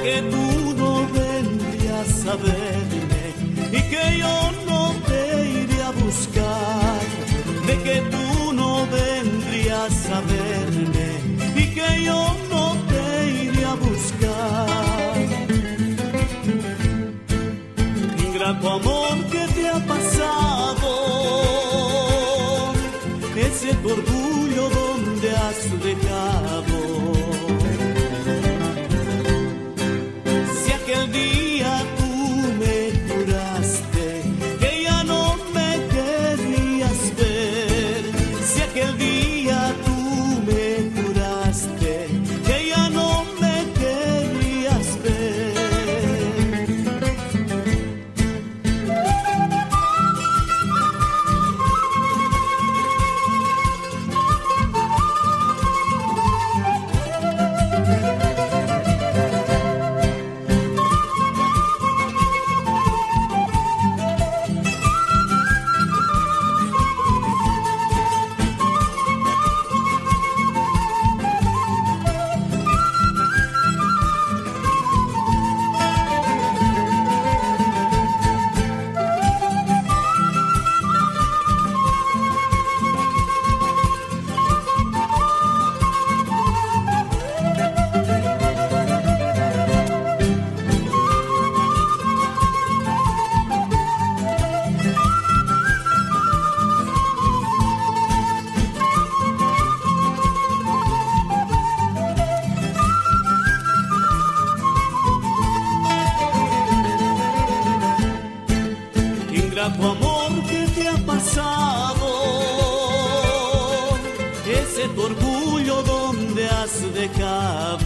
que tú no vendrías a verme y que yo no te iría a buscar, de que tú no vendrías a verme y que yo no te iría a buscar. Ingrato amor que te ha pasado, ese tu orgullo donde has dejado. Si aquel día tú me juraste que ya no me querías ver, si aquel día tú me juraste que ya no me querías ver. Tu amor que te ha pasado, ese tu orgullo donde has dejado.